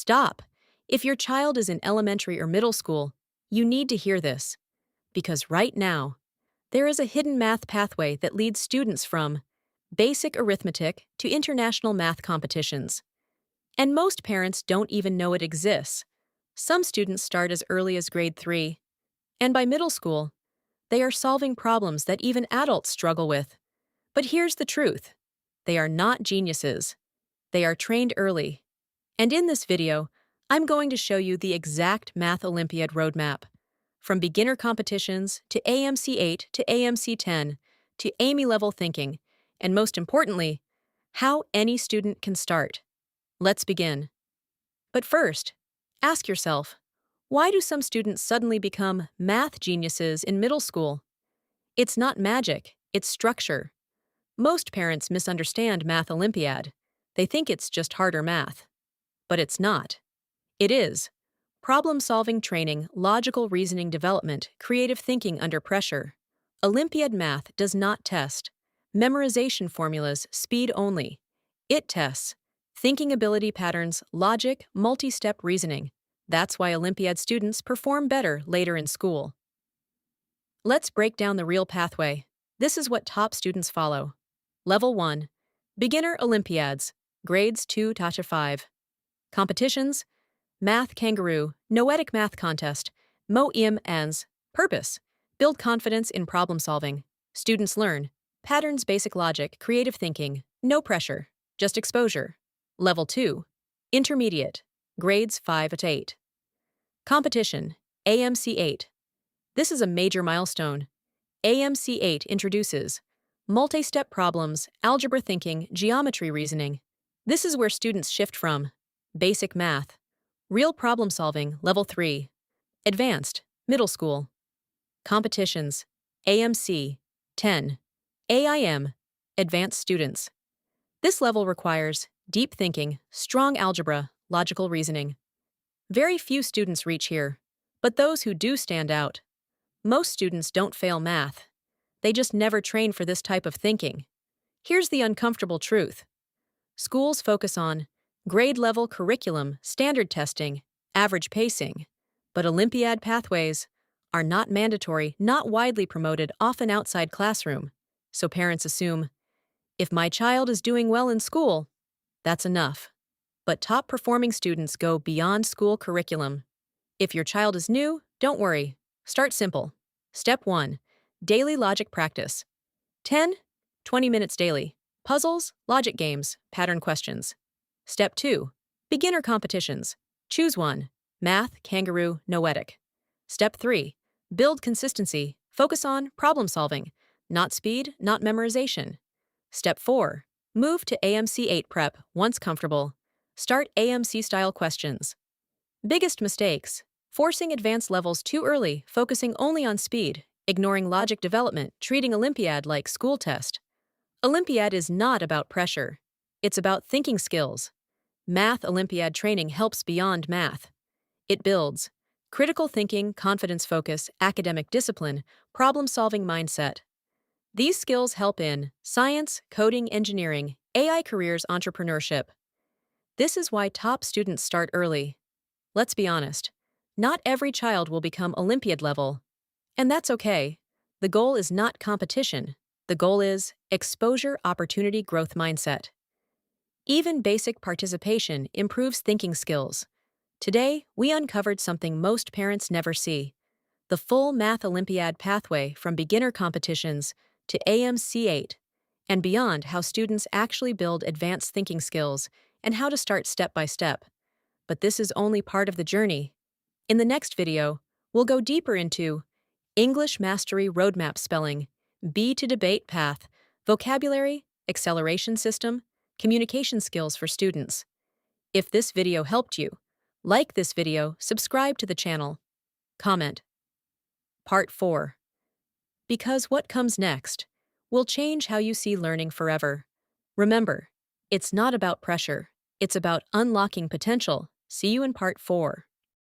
Stop! If your child is in elementary or middle school, you need to hear this. Because right now, there is a hidden math pathway that leads students from basic arithmetic to international math competitions. And most parents don't even know it exists. Some students start as early as grade 3, and by middle school, they are solving problems that even adults struggle with. But here's the truth. They are not geniuses. They are trained early. And in this video, I'm going to show you the exact Math Olympiad roadmap. From beginner competitions to AMC 8 to AMC 10 to AIME level thinking, and most importantly, how any student can start. Let's begin. But first, ask yourself, why do some students suddenly become math geniuses in middle school? It's not magic, it's structure. Most parents misunderstand Math Olympiad. They think it's just harder math. But it's not. It is. Problem-solving training, logical reasoning development, creative thinking under pressure. Olympiad math does not test memorization formulas, speed only. It tests thinking ability patterns, logic, multi-step reasoning. That's why Olympiad students perform better later in school. Let's break down the real pathway. This is what top students follow. Level 1. Beginner Olympiads, grades 2 to 5. Competitions: Math Kangaroo, Noetic Math Contest, MOEMS. Purpose: build confidence in problem solving. Students learn patterns, basic logic, creative thinking. No pressure, just exposure. Level 2. Intermediate, grades 5 to 8. Competition: AMC 8. This is a major milestone. AMC 8 introduces multi-step problems, algebra thinking, geometry reasoning. This is where students shift from basic math, real problem solving, level 3. Advanced, middle school. Competitions: AMC 10. AIME, advanced students. This level requires deep thinking, strong algebra, logical reasoning. Very few students reach here, but those who do stand out. Most students don't fail math. They just never train for this type of thinking. Here's the uncomfortable truth. Schools focus on grade-level curriculum, standard testing, average pacing, but Olympiad pathways are not mandatory, not widely promoted, often outside classroom. So parents assume, if my child is doing well in school, that's enough. But top-performing students go beyond school curriculum. If your child is new, don't worry. Start simple. Step 1. Daily logic practice. 10-20 minutes daily. Puzzles, logic games, pattern questions. Step 2. Beginner competitions. Choose one. Math, Kangaroo, Noetic. Step 3. Build consistency. Focus on problem solving, not speed, not memorization. Step 4. Move to AMC 8 prep once comfortable. Start AMC-style questions. Biggest mistakes: forcing advanced levels too early, focusing only on speed, ignoring logic development, treating Olympiad like school test. Olympiad is not about pressure. It's about thinking skills. Math Olympiad training helps beyond math. It builds critical thinking, confidence focus, academic discipline, problem-solving mindset. These skills help in science, coding, engineering, AI careers, entrepreneurship. This is why top students start early. Let's be honest, not every child will become Olympiad level. And that's okay. The goal is not competition. The goal is exposure, opportunity, growth mindset. Even basic participation improves thinking skills. Today, we uncovered something most parents never see: the full Math Olympiad pathway from beginner competitions to AMC 8 and beyond, how students actually build advanced thinking skills and how to start step by step. But this is only part of the journey. In the next video, we'll go deeper into English mastery roadmap, spelling, B to debate path, vocabulary, acceleration system, communication skills for students. If this video helped you, like this video, subscribe to the channel, comment. Part 4. Because what comes next will change how you see learning forever. Remember, it's not about pressure, it's about unlocking potential. See you in Part 4.